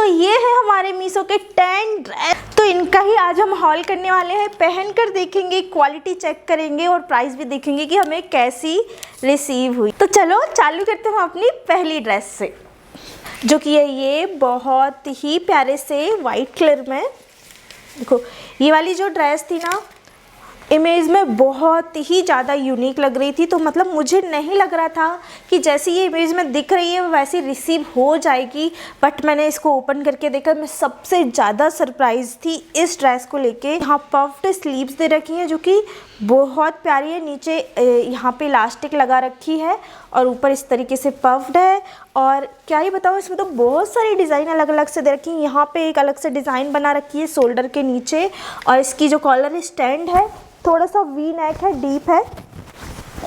ये है हमारे मीशो के 10 ड्रेस। तो इनका ही आज हम हॉल करने वाले हैं, पहन कर देखेंगे, क्वालिटी चेक करेंगे और प्राइस भी देखेंगे कि हमें कैसी रिसीव हुई। तो चलो चालू करते हैं अपनी पहली ड्रेस से, जो कि है ये बहुत ही प्यारे से वाइट कलर में। देखो ये वाली जो ड्रेस थी ना, इमेज में बहुत ही ज़्यादा यूनिक लग रही थी। तो मतलब मुझे नहीं लग रहा था कि जैसी ये इमेज में दिख रही है वैसी रिसीव हो जाएगी, बट मैंने इसको ओपन करके देखा, मैं सबसे ज़्यादा सरप्राइज थी इस ड्रेस को लेके। यहाँ पफ्ड स्लीव्स दे रखी हैं जो कि बहुत प्यारी है, नीचे यहाँ पे इलास्टिक लगा रखी है और ऊपर इस तरीके से पफ्ड है। और क्या ही बताऊँ, इसमें तो बहुत सारी डिज़ाइन अलग अलग से दे रखी है। यहाँ पे एक अलग से डिज़ाइन बना रखी है शोल्डर के नीचे, और इसकी जो कॉलर स्टैंड है थोड़ा सा वी नेक है, डीप है,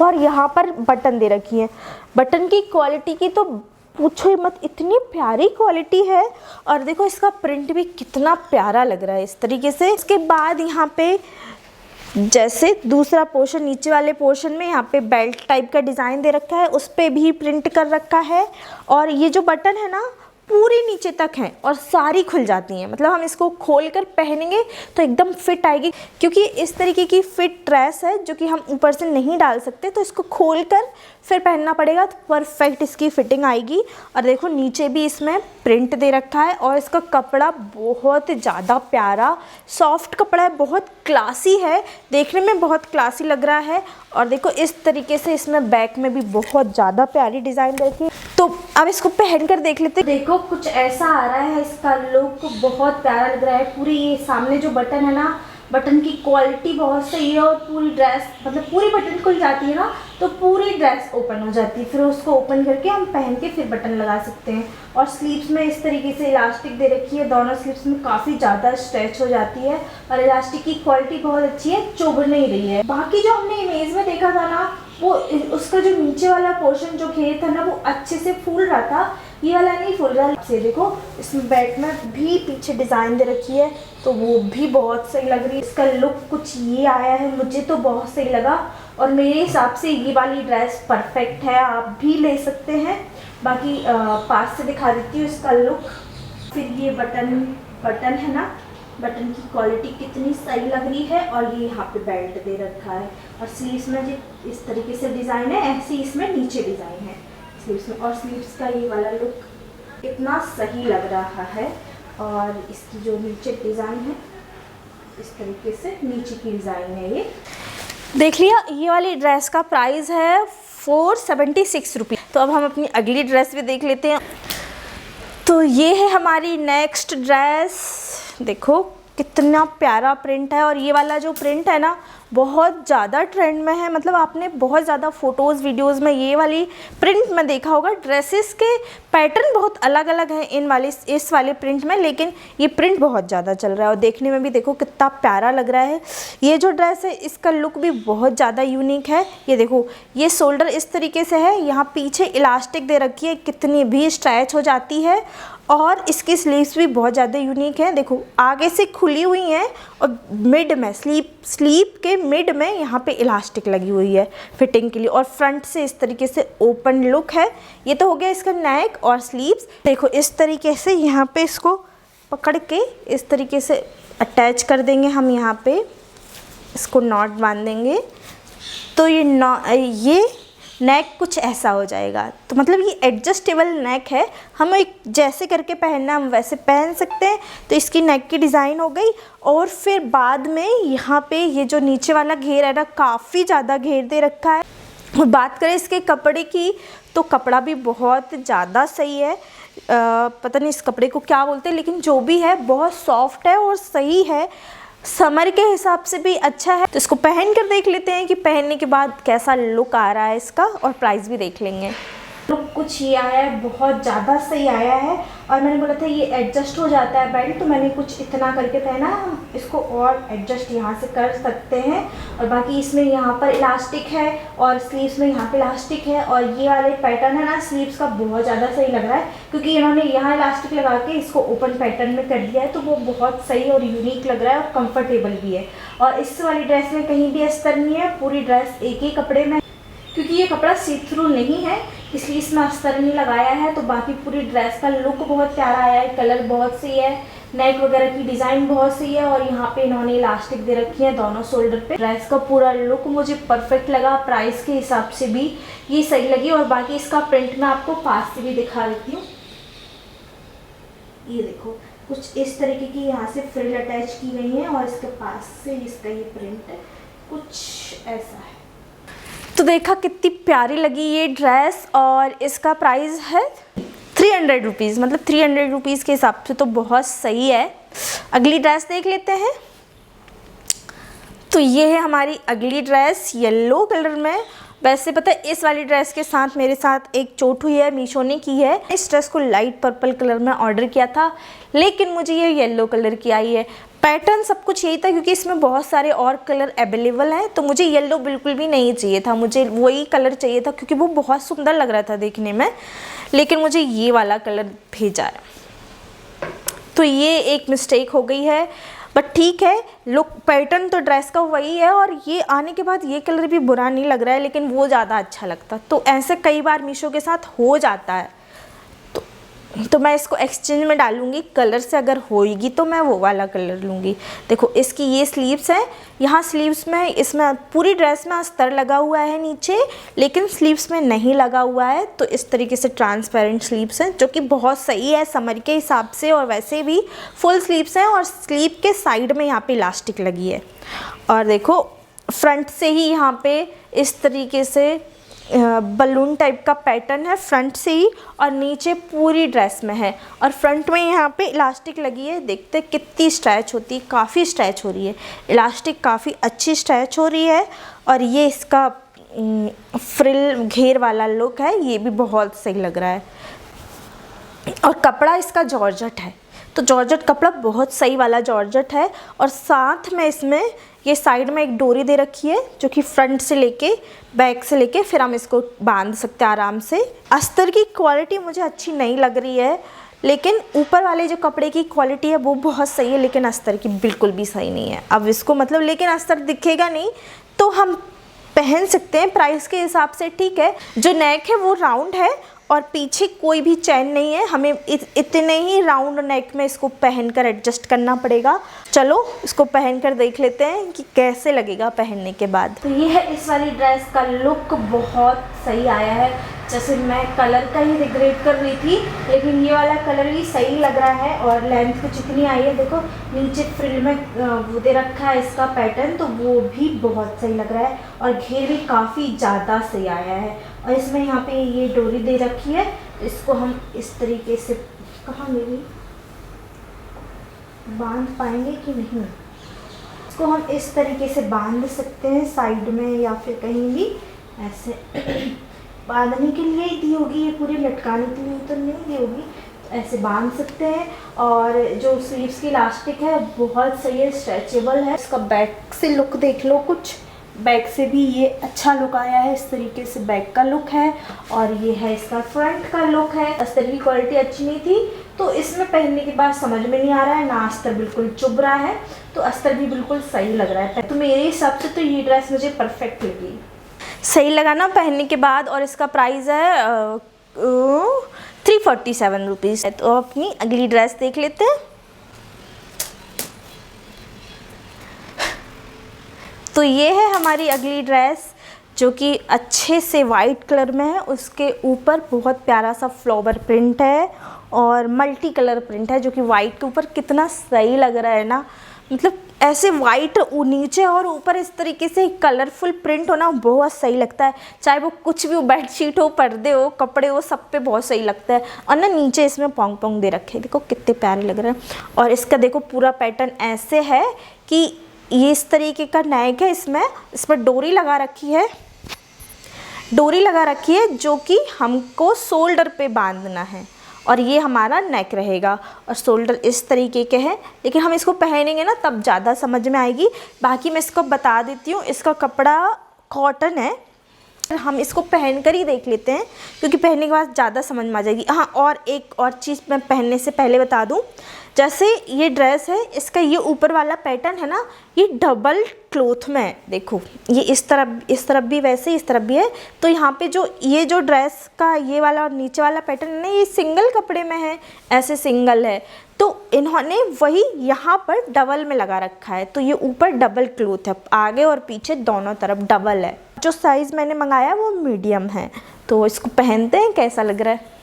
और यहाँ पर बटन दे रखी है। बटन की क्वालिटी की तो पूछो मत, इतनी प्यारी क्वालिटी है। और देखो इसका प्रिंट भी कितना प्यारा लग रहा है इस तरीके से। इसके बाद यहाँ पे जैसे दूसरा पोर्शन, नीचे वाले पोर्शन में यहाँ पे बेल्ट टाइप का डिज़ाइन दे रखा है, उस पर भी प्रिंट कर रखा है। और ये जो बटन है ना पूरी नीचे तक हैं और सारी खुल जाती हैं, मतलब हम इसको खोल कर पहनेंगे तो एकदम फिट आएगी, क्योंकि इस तरीके की फिट ड्रेस है जो कि हम ऊपर से नहीं डाल सकते, तो इसको खोल कर फिर पहनना पड़ेगा तो परफेक्ट इसकी फिटिंग आएगी। और देखो नीचे भी इसमें प्रिंट दे रखा है, और इसका कपड़ा बहुत ज़्यादा प्यारा सॉफ्ट कपड़ा है, बहुत क्लासी है, देखने में बहुत क्लासी लग रहा है। और देखो इस तरीके से इसमें बैक में भी बहुत ज़्यादा प्यारी डिज़ाइन देखिए। तो अब इसको पहन कर देख लेते हैं। देखो कुछ ऐसा आ रहा है, इसका लुक बहुत प्यारा लग रहा है। पूरी ये सामने जो बटन है ना, बटन की क्वालिटी बहुत सही है, और पूरी ड्रेस मतलब पूरी बटन खुल जाती है ना तो पूरी ड्रेस ओपन हो जाती है। फिर उसको ओपन करके हम पहन के फिर बटन लगा सकते हैं। और स्लीव्स में इस तरीके से इलास्टिक दे रखी है, दोनों स्लीव्स में काफ़ी ज़्यादा स्ट्रेच हो जाती है, और इलास्टिक की क्वालिटी बहुत अच्छी है, चुभ नहीं रही है। बाकी जो हमने इमेज में देखा था ना, वो उसका जो नीचे वाला पोर्शन जो घेर था ना वो अच्छे से फूल रहा था, ये वाला नहीं फूल रहा से। देखो इसमें बैक में भी पीछे डिज़ाइन दे रखी है, तो वो भी बहुत सही लग रही है। इसका लुक कुछ ये आया है, मुझे तो बहुत सही लगा, और मेरे हिसाब से ये वाली ड्रेस परफेक्ट है, आप भी ले सकते हैं। बाकी पास से दिखा देती हूँ इसका लुक। फिर ये बटन है ना, बटन की क्वालिटी कितनी सही लग रही है, और ये यहाँ पे बेल्ट दे रखा है, और स्लीव्स में जो इस तरीके से डिज़ाइन है, ऐसे ही इसमें नीचे डिज़ाइन है स्लीव्स में। और स्लीव्स का ये वाला लुक कितना सही लग रहा है। और इसकी जो नीचे डिज़ाइन है इस तरीके से नीचे की डिज़ाइन है, ये देख लिया। ये वाली ड्रेस का प्राइस है 476 रुपये। तो अब हम अपनी अगली ड्रेस भी देख लेते हैं। तो ये है हमारी नेक्स्ट ड्रेस। देखो कितना प्यारा प्रिंट है, और ये वाला जो प्रिंट है ना बहुत ज़्यादा ट्रेंड में है, मतलब आपने बहुत ज़्यादा फ़ोटोज़ वीडियोज़ में ये वाली प्रिंट में देखा होगा। ड्रेसेस के पैटर्न बहुत अलग अलग हैं इस वाले प्रिंट में, लेकिन ये प्रिंट बहुत ज़्यादा चल रहा है, और देखने में भी देखो कितना प्यारा लग रहा है। ये जो ड्रेस है इसका लुक भी बहुत ज़्यादा यूनिक है। ये देखो ये शोल्डर इस तरीके से है, यहाँ पीछे इलास्टिक दे रखी है, कितनी भी स्ट्रेच हो जाती है, और इसकी स्लीव्स भी बहुत ज़्यादा यूनिक है। देखो आगे से खुली हुई हैं, और मिड में स्लीव के मिड में यहाँ पे इलास्टिक लगी हुई है फिटिंग के लिए, और फ्रंट से इस तरीके से ओपन लुक है। ये तो हो गया इसका नेक और स्लीव्स। देखो इस तरीके से यहाँ पे इसको पकड़ के इस तरीके से अटैच कर देंगे हम, यहाँ पे इसको नॉट बांध देंगे, तो ये नेक कुछ ऐसा हो जाएगा। तो मतलब ये एडजस्टेबल नेक है, हम एक जैसे करके पहनना हम वैसे पहन सकते हैं। तो इसकी नेक की डिज़ाइन हो गई, और फिर बाद में यहाँ पे ये जो नीचे वाला घेर है ना काफ़ी ज़्यादा घेर दे रखा है। और बात करें इसके कपड़े की, तो कपड़ा भी बहुत ज़्यादा सही है। पता नहीं इस कपड़े को क्या बोलते हैं, लेकिन जो भी है बहुत सॉफ्ट है और सही है, समर के हिसाब से भी अच्छा है। तो इसको पहन कर देख लेते हैं कि पहनने के बाद कैसा लुक आ रहा है इसका, और प्राइस भी देख लेंगे। लुक कुछ ये आया है, बहुत ज़्यादा सही आया है। और मैंने बोला था ये एडजस्ट हो जाता है बेल्ट, तो मैंने कुछ इतना करके पहना। इसको और एडजस्ट यहाँ से कर सकते हैं, और बाकी इसमें यहाँ पर इलास्टिक है, और स्लीव्स में यहाँ पे इलास्टिक है। और ये वाले पैटर्न है ना स्लीव्स का बहुत ज़्यादा सही लग रहा है, क्योंकि इन्होंने यहाँ इलास्टिक लगा के इसको ओपन पैटर्न में कर दिया है, तो वो बहुत सही और यूनिक लग रहा है, और कम्फर्टेबल भी है। और इस वाली ड्रेस में कहीं भी अस्तर नहीं है, पूरी ड्रेस एक ही कपड़े में, क्योंकि ये कपड़ा सी थ्रू नहीं है, इसलिए इसमें अस्तर नहीं लगाया है। तो बाकी पूरी ड्रेस का लुक बहुत प्यारा आया है, कलर बहुत सही है, नेक वगैरह की डिज़ाइन बहुत सही है और यहाँ पे इन्होंने इलास्टिक दे रखी है दोनों शोल्डर पे। ड्रेस का पूरा लुक मुझे परफेक्ट लगा, प्राइस के हिसाब से भी ये सही लगी। और बाकी इसका प्रिंट मैं आपको पास से भी दिखा देती हूँ। ये देखो कुछ इस तरीके की यहाँ से फ्रिल अटैच की गई है और इसके पास से इसका ये प्रिंट है, कुछ ऐसा है। तो देखा कितनी प्यारी लगी ये ड्रेस और इसका प्राइस है 300 रुपीज़, मतलब 300 रुपीज़ के हिसाब से तो बहुत सही है। अगली ड्रेस देख लेते हैं। तो ये है हमारी अगली ड्रेस येलो कलर में। वैसे पता है इस वाली ड्रेस के साथ मेरे साथ एक चोट हुई है, मीशो ने की है। इस ड्रेस को लाइट पर्पल कलर में ऑर्डर किया था लेकिन मुझे ये येलो कलर की आई है। पैटर्न सब कुछ यही था क्योंकि इसमें बहुत सारे और कलर अवेलेबल हैं, तो मुझे येलो बिल्कुल भी नहीं चाहिए था, मुझे वही कलर चाहिए था क्योंकि वो बहुत सुंदर लग रहा था देखने में, लेकिन मुझे ये वाला कलर भेजा है। तो ये एक मिस्टेक हो गई है, बट ठीक है, लुक पैटर्न तो ड्रेस का वही है और ये आने के बाद ये कलर भी बुरा नहीं लग रहा है, लेकिन वो ज़्यादा अच्छा लगता। तो ऐसे कई बार मीशो के साथ हो जाता है, तो मैं इसको एक्सचेंज में डालूंगी। कलर से अगर होएगी तो मैं वो वाला कलर लूँगी। देखो इसकी ये स्लीव्स है, यहाँ स्लीव्स में इसमें पूरी ड्रेस में अस्तर लगा हुआ है नीचे, लेकिन स्लीव्स में नहीं लगा हुआ है। तो इस तरीके से ट्रांसपेरेंट स्लीव्स हैं जो कि बहुत सही है समर के हिसाब से, और वैसे भी फुल स्लीव्स हैं और स्लीव के साइड में यहाँ पे इलास्टिक लगी है। और देखो फ्रंट से ही यहाँ पे इस तरीके से बलून टाइप का पैटर्न है फ्रंट से ही, और नीचे पूरी ड्रेस में है और फ्रंट में यहाँ पे इलास्टिक लगी है। देखते कितनी स्ट्रेच होती है, काफ़ी स्ट्रेच हो रही है, इलास्टिक काफ़ी अच्छी स्ट्रेच हो रही है। और ये इसका फ्रिल घेर वाला लुक है, ये भी बहुत सही लग रहा है। और कपड़ा इसका जॉर्जेट है, तो जॉर्जेट कपड़ा बहुत सही वाला जॉर्जेट है। और साथ में इसमें ये साइड में एक डोरी दे रखी है जो कि फ्रंट से लेके बैक से लेके फिर हम इसको बांध सकते हैं आराम से। अस्तर की क्वालिटी मुझे अच्छी नहीं लग रही है, लेकिन ऊपर वाले जो कपड़े की क्वालिटी है वो बहुत सही है, लेकिन अस्तर की बिल्कुल भी सही नहीं है। अब इसको मतलब लेकिन अस्तर दिखेगा नहीं तो हम पहन सकते हैं प्राइस के हिसाब से, ठीक है। जो नेक है वो राउंड है और पीछे कोई भी चैन नहीं है, हमें इतने ही राउंड नेक में इसको पहनकर एडजस्ट करना पड़ेगा। चलो इसको पहनकर देख लेते हैं कि कैसे लगेगा पहनने के बाद। तो ये है इस वाली ड्रेस का लुक, बहुत सही आया है। जैसे मैं कलर का ही रिग्रेट कर रही थी, लेकिन ये वाला कलर भी सही लग रहा है। और लेंथ कुछ इतनी आई है, देखो नीचे फ्रिल में वो दे रखा है इसका पैटर्न, तो वो भी बहुत सही लग रहा है। और घेर भी काफ़ी ज़्यादा सही आया है। और इसमें यहाँ पे ये डोरी दे रखी है, इसको हम इस तरीके से, कहाँ मेरी बांध पाएंगे कि नहीं, इसको हम इस तरीके से बांध सकते हैं साइड में या फिर कहीं भी ऐसे बांधने के लिए ही दी होगी, ये पूरी लटकाने के लिए तो नहीं दी होगी, ऐसे बांध सकते हैं। और जो स्लीव्स की इलास्टिक है बहुत सही है, स्ट्रेचेबल है। इसका बैक से लुक देख लो, कुछ बैक से भी ये अच्छा लुक आया है, इस तरीके से बैक का लुक है। और ये है इसका फ्रंट का लुक है। अस्तर की क्वालिटी अच्छी नहीं थी, तो इसमें पहनने के बाद समझ में नहीं आ रहा है, ना अस्तर बिल्कुल चुभ रहा है, तो अस्तर भी बिल्कुल सही लग रहा है। तो मेरे हिसाब से तो ये ड्रेस मुझे परफेक्ट लगी, सही लगा ना पहनने के बाद। और इसका प्राइस है 347 रुपीज़। तो अपनी अगली ड्रेस देख लेते हैं। तो ये है हमारी अगली ड्रेस जो कि अच्छे से वाइट कलर में है, उसके ऊपर बहुत प्यारा सा फ्लावर प्रिंट है और मल्टी कलर प्रिंट है, जो कि वाइट के ऊपर कितना सही लग रहा है ना। मतलब ऐसे वाइट नीचे और ऊपर इस तरीके से कलरफुल प्रिंट होना बहुत सही लगता है, चाहे वो कुछ भी हो, बेडशीट हो, पर्दे हो, कपड़े हो, सब पे बहुत सही लगता है। और ना नीचे इसमें पोंग पोंग दे रखे हैं, देखो कितने प्यारे लग रहे हैं। और इसका देखो पूरा पैटर्न ऐसे है कि ये इस तरीके का नेक है, इसमें डोरी लगा रखी है, डोरी लगा रखी है जो कि हमको शोल्डर पे बांधना है। और ये हमारा नेक रहेगा और शोल्डर इस तरीके के हैं, लेकिन हम इसको पहनेंगे ना तब ज़्यादा समझ में आएगी। बाकी मैं इसको बता देती हूँ, इसका कपड़ा कॉटन है, हम इसको पहन कर ही देख लेते हैं, क्योंकि पहनने के बाद ज़्यादा समझ में आ जाएगी। हाँ, और एक और चीज़ मैं पहनने से पहले बता दूँ, जैसे ये ड्रेस है, इसका ये ऊपर वाला पैटर्न है ना, ये डबल क्लोथ में है। देखो ये इस तरफ भी वैसे, इस तरफ भी है। तो यहाँ पे जो ये जो ड्रेस का ये वाला और नीचे वाला पैटर्न है ना, ये सिंगल कपड़े में है, ऐसे सिंगल है। तो इन्होंने वही यहाँ पर डबल में लगा रखा है। तो ये ऊपर डबल क्लोथ है, आगे और पीछे दोनों तरफ डबल है। जो साइज़ मैंने मंगाया वो मीडियम है। तो इसको पहनते हैं, कैसा लग रहा है।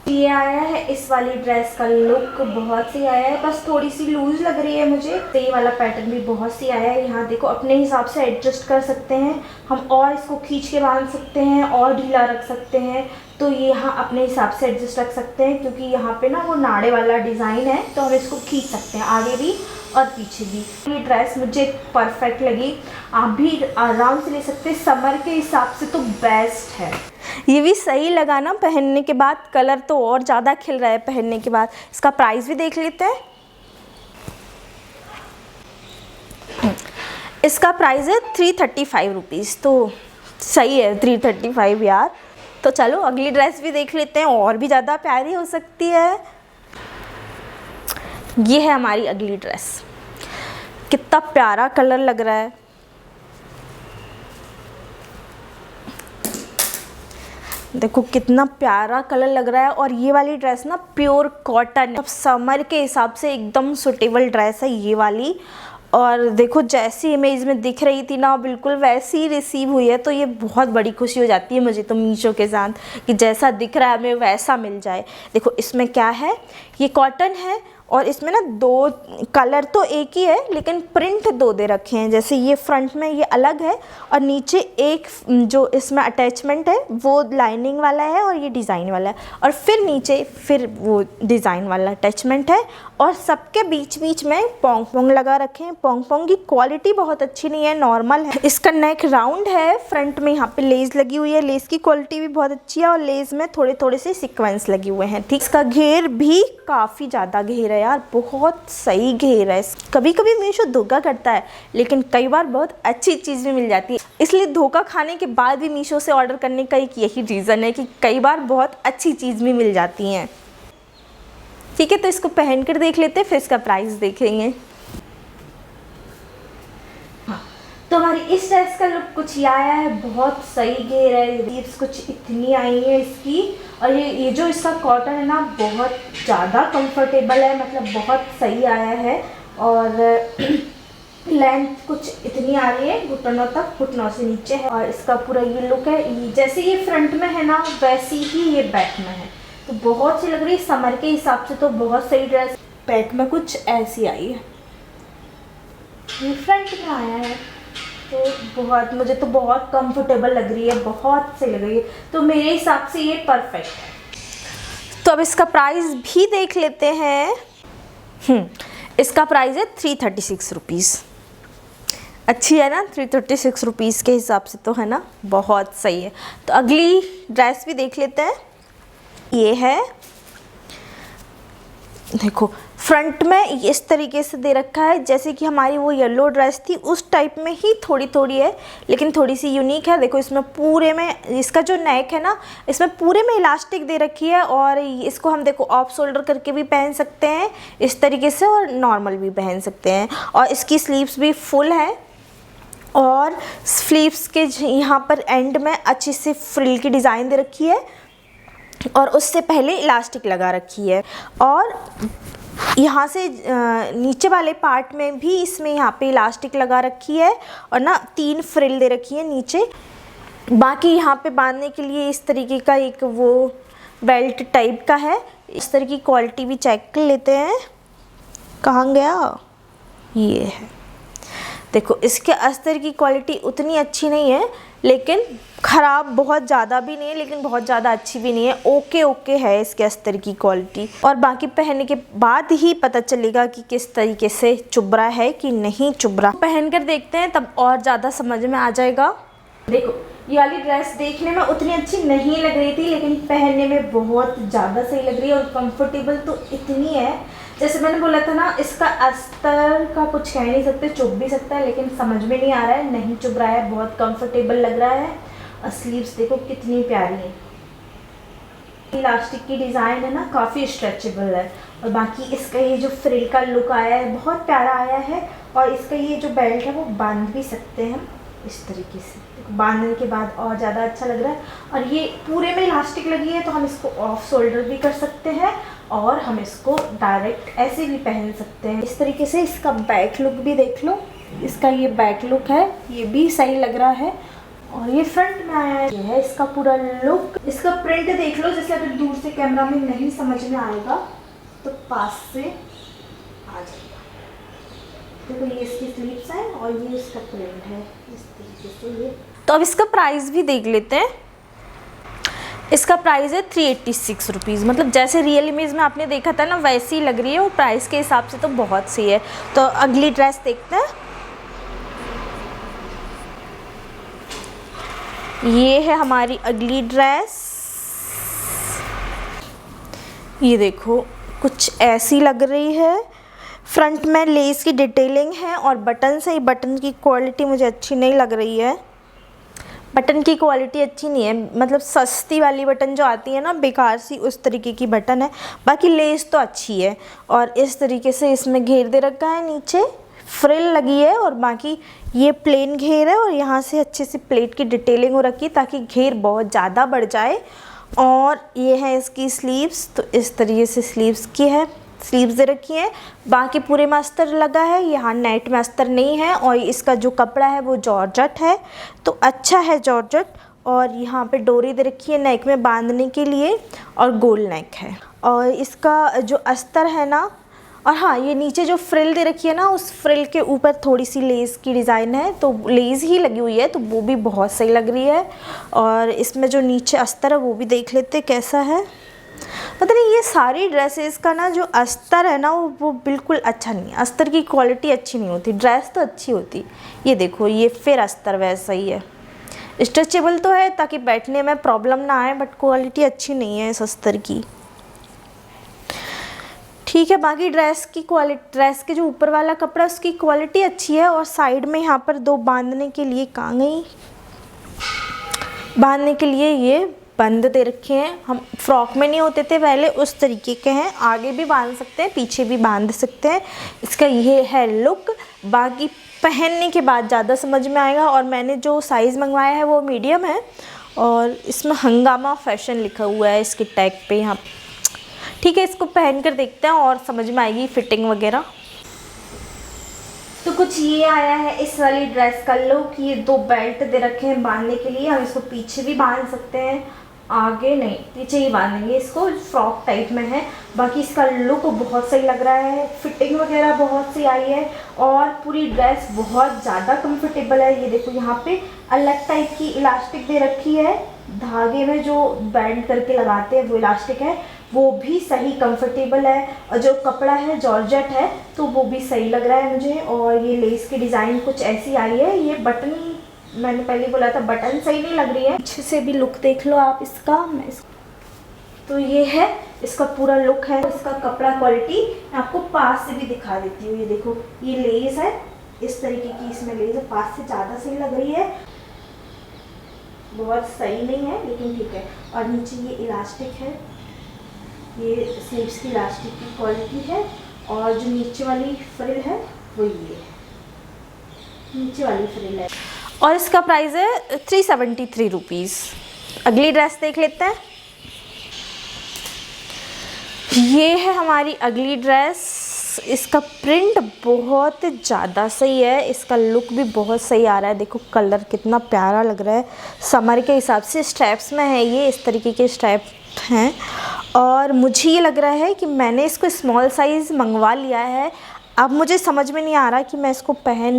ये आया है इस वाली ड्रेस का लुक, बहुत सी आया है, बस थोड़ी सी लूज लग रही है मुझे। तो ये वाला पैटर्न भी बहुत सी आया है। यहाँ देखो, अपने हिसाब से एडजस्ट कर सकते हैं हम, और इसको खींच के बांध सकते हैं और ढीला रख सकते हैं। तो ये यहाँ अपने हिसाब से एडजस्ट रख सकते हैं, क्योंकि यहाँ पे ना वो नाड़े वाला डिज़ाइन है, तो हम इसको खींच सकते हैं आगे भी और पीछे भी। ये ड्रेस मुझे परफेक्ट लगी, आप भी आराम से ले सकते हैं। समर के हिसाब से तो बेस्ट है। ये भी सही लगा ना पहनने के बाद, कलर तो और ज़्यादा खिल रहा है पहनने के बाद। इसका प्राइस भी देख लेते हैं। इसका प्राइस है 335 रुपीज़। तो सही है 335 यार। तो चलो अगली ड्रेस भी देख लेते हैं, और भी ज़्यादा प्यारी हो सकती है। ये है हमारी अगली ड्रेस, कितना प्यारा कलर लग रहा है। देखो कितना प्यारा कलर लग रहा है। और ये वाली ड्रेस ना प्योर कॉटन है, समर के हिसाब से एकदम सूटेबल ड्रेस है ये वाली। और देखो जैसी इमेज में दिख रही थी ना, बिल्कुल वैसी ही रिसीव हुई है। तो ये बहुत बड़ी खुशी हो जाती है मुझे तो मीशो के साथ, कि जैसा दिख रहा है हमें वैसा मिल जाए। देखो इसमें क्या है, ये कॉटन है और इसमें ना दो कलर तो एक ही है, लेकिन प्रिंट दो दे रखे हैं। जैसे ये फ्रंट में ये अलग है, और नीचे एक जो इसमें अटैचमेंट है वो लाइनिंग वाला है, और ये डिज़ाइन वाला है। और फिर नीचे फिर वो डिज़ाइन वाला अटैचमेंट है, और सबके बीच बीच में पोंग पोंग लगा रखे हैं। पोंग पोंग की क्वालिटी बहुत अच्छी नहीं है, नॉर्मल है। इसका नेक राउंड है, फ्रंट में यहाँ पे लेस लगी हुई है, लेस की क्वालिटी भी बहुत अच्छी है, और लेस में थोड़े थोड़े से सीक्वेंस लगे हुए हैं। ठीक, इसका घेर भी काफ़ी ज़्यादा घेर है यार, बहुत सही घेर है। कभी कभी मीशो धोखा करता है, लेकिन कई बार बहुत अच्छी चीज़ भी मिल जाती है। इसलिए धोखा खाने के बाद भी मीशो से ऑर्डर करने का एक यही रीज़न है कि कई बार बहुत अच्छी चीज़ भी मिल जाती हैं। ठीक है, तो इसको पहन कर देख लेते हैं, फिर इसका प्राइस देखेंगे। हाँ, तो हमारी इस ड्रेस का लुक कुछ ये आया है, बहुत सही घेर है, लीव्स कुछ इतनी आई है इसकी। और ये जो इसका कॉटन है ना, बहुत ज़्यादा कंफर्टेबल है, मतलब बहुत सही आया है। और लेंथ कुछ इतनी आ रही है, घुटनों तक, घुटनों से नीचे है। और इसका पूरा ये लुक है, जैसे ये फ्रंट में है ना वैसी ही ये बैक में है। तो बहुत सी लग रही है, समर के हिसाब से तो बहुत सही ड्रेस। बैक में कुछ ऐसी आई है, ये फ्रंट में आया है, तो बहुत, मुझे तो बहुत कंफर्टेबल लग रही है, बहुत सही लग रही है। तो मेरे हिसाब से ये परफेक्ट है। तो अब इसका प्राइस भी देख लेते हैं। इसका प्राइस है 336 रुपीज़। अच्छी है ना, 336 रुपीज़ के हिसाब से तो है ना, बहुत सही है। तो अगली ड्रेस भी देख लेते हैं। ये है, देखो फ्रंट में इस तरीके से दे रखा है, जैसे कि हमारी वो येलो ड्रेस थी उस टाइप में ही थोड़ी थोड़ी है, लेकिन थोड़ी सी यूनिक है। देखो इसमें पूरे में, इसका जो नेक है ना, इसमें पूरे में इलास्टिक दे रखी है। और इसको हम देखो ऑफ शोल्डर करके भी पहन सकते हैं इस तरीके से, और नॉर्मल भी पहन सकते हैं। और इसकी स्लीव्स भी फुल है, और स्लीव्स के यहाँ पर एंड में अच्छी सी फ्रिल की डिज़ाइन दे रखी है, और उससे पहले इलास्टिक लगा रखी है। और यहाँ से नीचे वाले पार्ट में भी इसमें यहाँ पे इलास्टिक लगा रखी है, और ना 3 फ्रिल दे रखी है नीचे। बाकी यहाँ पे बांधने के लिए इस तरीके का एक वो बेल्ट टाइप का है। इस तरह की क्वालिटी भी चेक कर लेते हैं, कहाँ गया, ये है। देखो इसके अस्तर की क्वालिटी उतनी अच्छी नहीं है, लेकिन ख़राब बहुत ज़्यादा भी नहीं है, लेकिन बहुत ज़्यादा अच्छी भी नहीं है। ओके ओके है इसके अस्तर की क्वालिटी। और बाकी पहनने के बाद ही पता चलेगा कि किस तरीके से चुभ रहा है कि नहीं चुभ रहा। पहन कर देखते हैं, तब और ज़्यादा समझ में आ जाएगा। देखो ये वाली ड्रेस देखने में उतनी अच्छी नहीं लग रही थी, लेकिन पहनने में बहुत ज़्यादा सही लग रही है। और कंफर्टेबल तो इतनी है, जैसे मैंने बोला था ना, इसका अस्तर का कुछ कह नहीं सकते, चुभ भी सकता है, लेकिन समझ में नहीं आ रहा है, नहीं चुभ रहा है, बहुत कंफर्टेबल लग रहा है। और स्लीव्स देखो कितनी प्यारी है। इलास्टिक की डिज़ाइन है ना, काफ़ी स्ट्रेचेबल है। और बाकी इसका ये जो फ्रिल का लुक आया है बहुत प्यारा आया है। और इसका ये जो बेल्ट है वो बांध भी सकते हैं हम इस तरीके से, बांधने के बाद और ज़्यादा अच्छा लग रहा है। और ये पूरे में इलास्टिक लगी है तो हम इसको ऑफ शोल्डर भी कर सकते हैं और हम इसको डायरेक्ट ऐसे भी पहन सकते हैं इस तरीके से। इसका बैक लुक भी देख लो, इसका ये बैक लुक है, ये भी सही लग रहा है। और ये फ्रंट में आया है, ये है इसका पूरा लुक। इसका प्रिंट देख लो, जैसे अगर दूर से कैमरा में नहीं समझ में आएगा तो पास से आ जाएगा। देखो ये इसकी स्लीव्स है और ये इसका प्रिंट है इस तरीके से ये। तो अब इसका प्राइस भी देख लेते हैं। इसका प्राइस है 386 रुपीज़। मतलब जैसे रियल इमेज में आपने देखा था ना वैसी ही लग रही है और प्राइस के हिसाब से तो बहुत सही है। तो अगली ड्रेस देखते हैं। ये है हमारी अगली ड्रेस। ये देखो कुछ ऐसी लग रही है। फ्रंट में लेस की डिटेलिंग है और बटन से ही, बटन की क्वालिटी मुझे अच्छी नहीं लग रही है। बटन की क्वालिटी अच्छी नहीं है, मतलब सस्ती वाली बटन जो आती है ना बेकार सी, उस तरीके की बटन है। बाकी लेस तो अच्छी है और इस तरीके से इसमें घेर दे रखा है, नीचे फ्रिल लगी है और बाकी ये प्लेन घेर है और यहाँ से अच्छे से प्लेट की डिटेलिंग हो रखी है ताकि घेर बहुत ज़्यादा बढ़ जाए। और ये है इसकी स्लीव्स, तो इस तरीके से स्लीव्स की है, स्लीव्स दे रखी है। बाकी पूरे में अस्तर लगा है, यहाँ नेट में अस्तर नहीं है। और इसका जो कपड़ा है वो जॉर्जेट है, तो अच्छा है जॉर्जेट। और यहाँ पे डोरी दे रखी है नेक में बांधने के लिए और गोल नेक है। और इसका जो अस्तर है ना, और हाँ ये नीचे जो फ्रिल दे रखी है ना, उस फ्रिल के ऊपर थोड़ी सी लेस की डिज़ाइन है, तो लेस ही लगी हुई है, तो वो भी बहुत सही लग रही है। और इसमें जो नीचे अस्तर है वो भी देख लेते कैसा है। पता नहीं ये सारी ड्रेसेस का ना जो अस्तर है ना वो बिल्कुल अच्छा नहीं है। अस्तर की क्वालिटी अच्छी नहीं होती, ड्रेस तो अच्छी होती। ये देखो ये फिर अस्तर वैसा ही है, स्ट्रेचेबल तो है ताकि बैठने में प्रॉब्लम ना आए, बट क्वालिटी अच्छी नहीं है इस अस्तर की। ठीक है, बाकी ड्रेस की क्वालिटी, ड्रेस के जो ऊपर वाला कपड़ा उसकी क्वालिटी अच्छी है। और साइड में यहाँ पर दो बांधने के लिए, कहाँ गई, बांधने के लिए ये बंद दे रखे हैं। हम फ्रॉक में नहीं होते थे पहले, उस तरीके के हैं। आगे भी बांध सकते हैं, पीछे भी बांध सकते हैं। इसका ये है लुक। बाकी पहनने के बाद ज़्यादा समझ में आएगा। और मैंने जो साइज़ मंगवाया है वो मीडियम है और इसमें हंगामा फैशन लिखा हुआ है इसके टैग पे यहाँ। ठीक है, इसको पहन कर देखते हैं और समझ में आएगी फिटिंग वगैरह। तो कुछ ये आया है इस वाली ड्रेस का लुक। ये दो बेल्ट दे रखे हैं बांधने के लिए, हम इसको पीछे भी बांध सकते हैं, आगे नहीं पीछे ही बांधेंगे इसको। फ्रॉक टाइप में है। बाकी इसका लुक बहुत सही लग रहा है, फिटिंग वगैरह बहुत सही आई है और पूरी ड्रेस बहुत ज़्यादा कंफर्टेबल है। ये देखो यहाँ पे अलग टाइप की इलास्टिक दे रखी है, धागे में जो बैंड करके लगाते हैं वो इलास्टिक है, वो भी सही कंफर्टेबल है। और जो कपड़ा है जॉर्जेट है तो वो भी सही लग रहा है मुझे। और ये लेस की डिज़ाइन कुछ ऐसी आई है। ये बटन, मैंने पहले बोला था बटन सही नहीं लग रही है। अच्छे से भी लुक देख लो आप इसका। तो ये है इसका पूरा लुक है। इसका कपड़ा क्वालिटी आपको पास से भी दिखा देती हूँ। ये देखो ये लेस है, इस तरीके की इसमें लेस है, पास से ज़्यादा सही लग रही है, बहुत सही नहीं है लेकिन ठीक है। और नीचे ये इलास्टिक है, ये स्लीव्स की इलास्टिक की क्वालिटी है। और जो नीचे वाली फ्रिल है वो ये नीचे वाली फ्रिल है। और इसका प्राइस है 373 रुपीज़। अगली ड्रेस देख लेते हैं। ये है हमारी अगली ड्रेस। इसका प्रिंट बहुत ज़्यादा सही है, इसका लुक भी बहुत सही आ रहा है। देखो कलर कितना प्यारा लग रहा है, समर के हिसाब से स्ट्रैप्स में है ये, इस तरीके के स्ट्रैप हैं। और मुझे ये लग रहा है कि मैंने इसको स्मॉल साइज़ मंगवा लिया है। अब मुझे समझ में नहीं आ रहा कि मैं इसको पहन,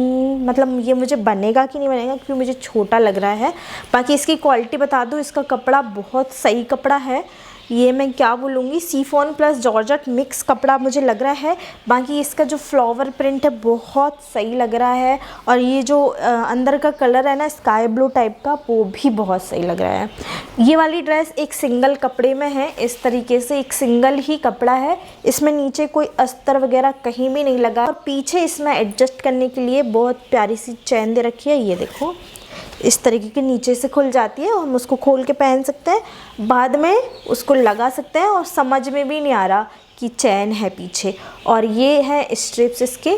मतलब ये मुझे बनेगा कि नहीं बनेगा, क्योंकि मुझे छोटा लग रहा है। बाकी इसकी क्वालिटी बता दूँ, इसका कपड़ा बहुत सही कपड़ा है। ये मैं क्या बोलूँगी, सीफॉन प्लस जॉर्जेट मिक्स कपड़ा मुझे लग रहा है। बाकी इसका जो फ्लावर प्रिंट है बहुत सही लग रहा है। और ये जो अंदर का कलर है ना स्काई ब्लू टाइप का, वो भी बहुत सही लग रहा है। ये वाली ड्रेस एक सिंगल कपड़े में है, इस तरीके से एक सिंगल ही कपड़ा है। इसमें नीचे कोई अस्तर वगैरह कहीं भी नहीं लगा। और पीछे इसमें एडजस्ट करने के लिए बहुत प्यारी सी चैन दे रखी है। ये देखो इस तरीके के नीचे से खुल जाती है और हम उसको खोल के पहन सकते हैं, बाद में उसको लगा सकते हैं और समझ में भी नहीं आ रहा कि चैन है पीछे। और ये है स्ट्रिप्स इसके।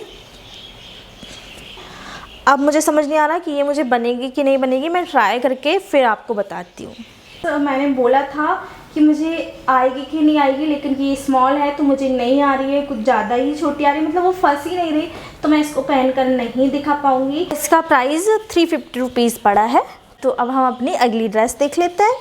अब मुझे समझ नहीं आ रहा कि ये मुझे बनेगी कि नहीं बनेगी, मैं ट्राई करके फिर आपको बताती हूँ। तो मैंने बोला था कि मुझे आएगी कि नहीं आएगी, लेकिन ये स्मॉल है तो मुझे नहीं आ रही है, कुछ ज़्यादा ही छोटी आ रही है, मतलब वो फंस ही नहीं रही, तो मैं इसको पहनकर नहीं दिखा पाऊँगी। इसका प्राइस 350 रुपीज़ पड़ा है। तो अब हम अपनी अगली ड्रेस देख लेते हैं।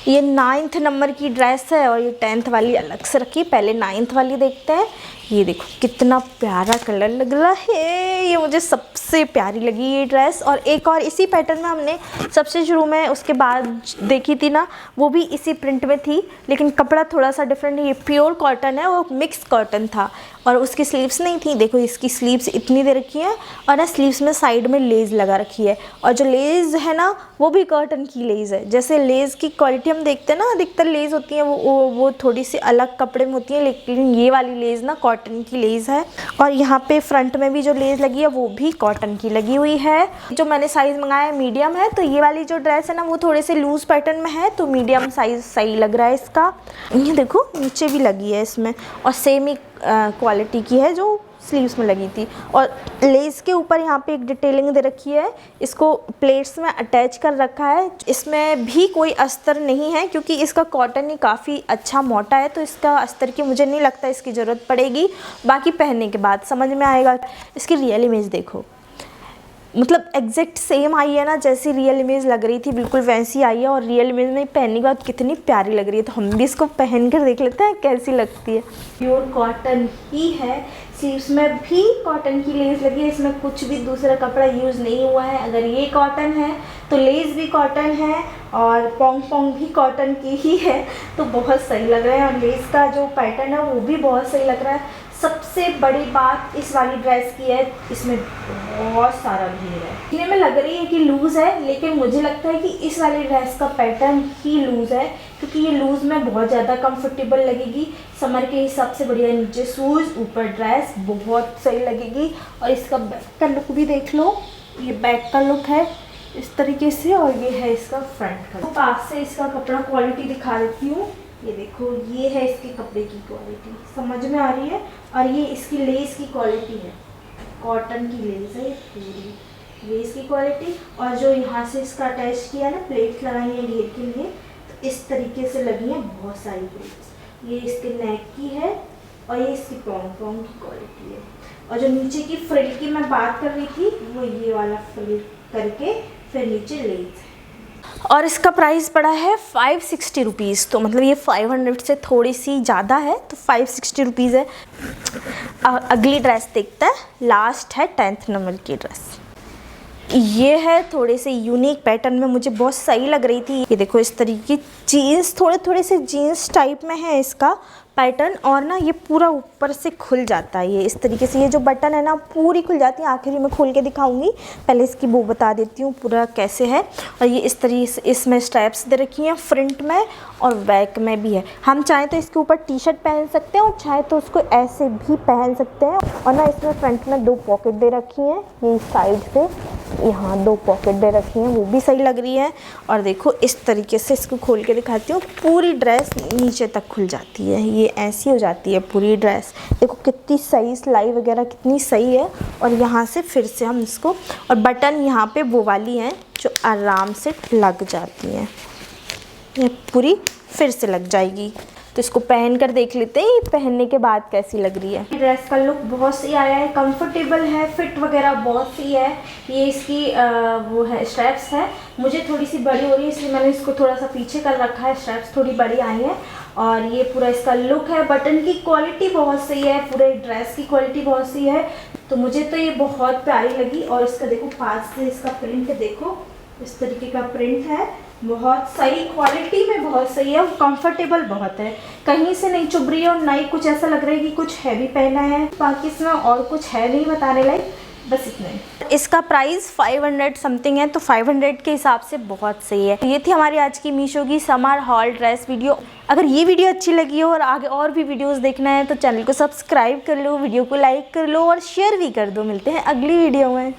ये 9th नंबर की ड्रेस है और ये 10th वाली अलग से रखी। पहले 9th वाली देखते हैं। ये देखो कितना प्यारा कलर लग रहा है, ये मुझे सबसे प्यारी लगी ये ड्रेस। और एक और इसी पैटर्न में हमने सबसे शुरू में उसके बाद देखी थी ना, वो भी इसी प्रिंट में थी, लेकिन कपड़ा थोड़ा सा डिफरेंट है। ये प्योर कॉटन है, वो मिक्स कॉटन था और उसकी स्लीव्स नहीं थी। देखो इसकी स्लीव्स इतनी दे रखी है और ना स्लीव्स में साइड में लेस लगा रखी है, और जो लेस है ना वो भी कॉटन की लेस है। जैसे लेस की क्वालिटी हम देखते हैं ना, अधिकतर लेस होती है वो थोड़ी सी अलग कपड़े में होती है, लेकिन ये वाली लेस ना कॉटन की लेस है। और यहाँ पे फ्रंट में भी जो लेस लगी है वो भी कॉटन की लगी हुई है। जो मैंने साइज़ मंगाया है मीडियम है, तो ये वाली जो ड्रेस है ना वो थोड़े से लूज़ पैटर्न में है, तो मीडियम साइज़ सही लग रहा है इसका। ये देखो नीचे भी लगी है इसमें, और सेम ही क्वालिटी की है जो स्लीव्स में लगी थी। और लेस के ऊपर यहाँ पे एक डिटेलिंग दे रखी है, इसको प्लेट्स में अटैच कर रखा है। इसमें भी कोई अस्तर नहीं है क्योंकि इसका कॉटन ही काफ़ी अच्छा मोटा है, तो इसका अस्तर की मुझे नहीं लगता इसकी ज़रूरत पड़ेगी। बाकी पहनने के बाद समझ में आएगा। इसकी रियल इमेज देखो, मतलब एग्जैक्ट सेम आई है ना, जैसी रियल इमेज लग रही थी बिल्कुल वैसी आई है, और रियल इमेज में पहनने के बाद कितनी प्यारी लग रही है। तो हम भी इसको पहन कर देख लेते हैं कैसी लगती है। प्योर कॉटन ही है, स्लीव्स में भी कॉटन की लेस लगी है, इसमें कुछ भी दूसरा कपड़ा यूज़ नहीं हुआ है। अगर ये कॉटन है तो लेस भी कॉटन है और पोंग भी कॉटन की ही है, तो बहुत सही लग रहा है। और लेस का जो पैटर्न है वो भी बहुत सही लग रहा है। सबसे बड़ी बात इस वाली ड्रेस की है, इसमें बहुत सारा घेर है। दिखने में लग रही है कि लूज़ है, लेकिन मुझे लगता है कि इस वाली ड्रेस का पैटर्न ही लूज़ है, क्योंकि ये लूज़ में बहुत ज़्यादा कंफर्टेबल लगेगी। समर के हिसाब से बढ़िया, नीचे शूज़ ऊपर ड्रेस, बहुत सही लगेगी। और इसका बैक का लुक भी देख लो, ये बैक का लुक है इस तरीके से, और ये है इसका फ्रंट का। तो पास से इसका कपड़ा क्वालिटी दिखा देती हूँ। ये देखो, ये है इसके कपड़े की क्वालिटी, समझ में आ रही है। और ये इसकी लेस की क्वालिटी है, कॉटन की लेस है पूरी लेस की क्वालिटी। और जो यहाँ से इसका अटैच किया है ना, प्लेट्स लगाई है घेर के लिए, तो इस तरीके से लगी हैं बहुत सारी प्लेट्स। ये इसके नेक की है और ये इसकी पोंग की क्वालिटी है। और जो नीचे की फ्रिल की मैं बात कर रही थी, वो ये वाला फ्रिल करके फिर नीचे लेस है। और इसका प्राइस पड़ा है 560 रुपीज़, तो मतलब ये 500 से थोड़ी सी ज़्यादा है, तो 560 रुपीज़ है। अगली ड्रेस देखते हैं, लास्ट है 10th नंबर की ड्रेस। ये है थोड़े से यूनिक पैटर्न में, मुझे बहुत सही लग रही थी। ये देखो इस तरीके की जीन्स, थोड़े से जीन्स टाइप में है इसका पैटर्न, और ना ये पूरा ऊपर से खुल जाता है। ये इस तरीके से, ये जो बटन है ना पूरी खुल जाती है। आखिर मैं खोल के दिखाऊंगी, पहले इसकी वो बता देती हूँ पूरा कैसे है। और ये इस तरीके से इसमें स्ट्रैप्स दे रखी हैं, फ्रंट में और बैक में भी है। हम चाहें तो इसके ऊपर टी शर्ट पहन सकते हैं और चाहे तो उसको ऐसे भी पहन सकते हैं। और ना इसमें फ्रंट में 2 पॉकेट दे रखी हैं, ये साइड से यहाँ 2 पॉकेट दे रखी हैं, वो भी सही लग रही है। और देखो इस तरीके से इसको खोल के दिखाती हूँ, पूरी ड्रेस नीचे तक खुल जाती है, ये ऐसी हो जाती है पूरी ड्रेस। देखो कितनी सही सिलाई वगैरह कितनी सही है। और यहाँ से फिर से हम इसको, और बटन यहाँ पे वो वाली हैं जो आराम से लग जाती हैं, ये पूरी फिर से लग जाएगी। तो इसको पहन कर देख लेते हैं पहनने के बाद कैसी लग रही है। ड्रेस का लुक बहुत सही आया है, कंफर्टेबल है, फिट वगैरह बहुत सही है। ये इसकी वो है स्ट्रैप्स है, मुझे थोड़ी सी बड़ी हो रही है इसलिए मैंने इसको थोड़ा सा पीछे कर रखा है, स्ट्रैप्स थोड़ी बड़ी आई हैं। और ये पूरा इसका लुक है, बटन की क्वालिटी बहुत सही है, पूरे ड्रेस की क्वालिटी बहुत सही है, तो मुझे तो ये बहुत प्यारी लगी। और इसका देखो पास से इसका प्रिंट देखो, इस तरीके का प्रिंट है, बहुत सही क्वालिटी में, बहुत सही है, कंफर्टेबल बहुत है, कहीं से नहीं चुभ रही है और ना ही कुछ ऐसा लग रहा है कि कुछ हैवी पहना है। बाकी इसमें और कुछ है नहीं बताने लायक, बस इतना ही। इसका प्राइस 500 समथिंग है, तो 500 के हिसाब से बहुत सही है। ये थी हमारी आज की मीशो की समर हॉल ड्रेस वीडियो। अगर ये वीडियो अच्छी लगी हो और आगे और भी वीडियोस देखना है तो चैनल को सब्सक्राइब कर लो, वीडियो को लाइक कर लो और शेयर भी कर दो। मिलते हैं अगली वीडियो में।